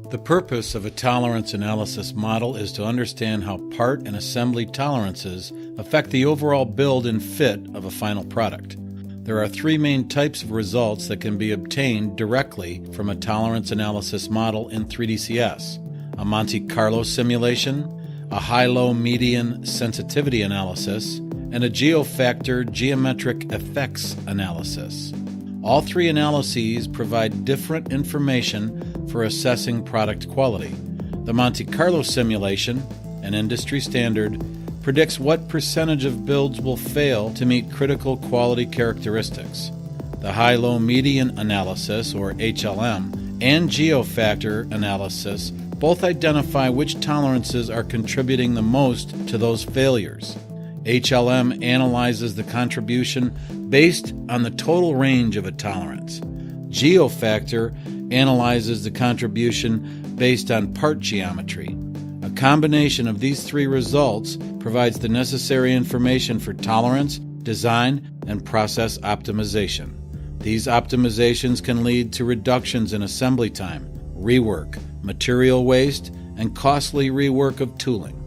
The purpose of a tolerance analysis model is to understand how part and assembly tolerances affect the overall build and fit of a final product. There are three main types of results that can be obtained directly from a tolerance analysis model in 3DCS: a Monte Carlo simulation, a high-low median sensitivity analysis, and a geofactor geometric effects analysis. All three analyses provide different information for assessing product quality. The Monte Carlo simulation, an industry standard, predicts what percentage of builds will fail to meet critical quality characteristics. The high-low median analysis, or HLM, and geofactor analysis both identify which tolerances are contributing the most to those failures. HLM analyzes the contribution based on the total range of a tolerance. Geofactor analyzes the contribution based on part geometry. A combination of these three results provides the necessary information for tolerance, design, and process optimization. These optimizations can lead to reductions in assembly time, rework, material waste, and costly rework of tooling.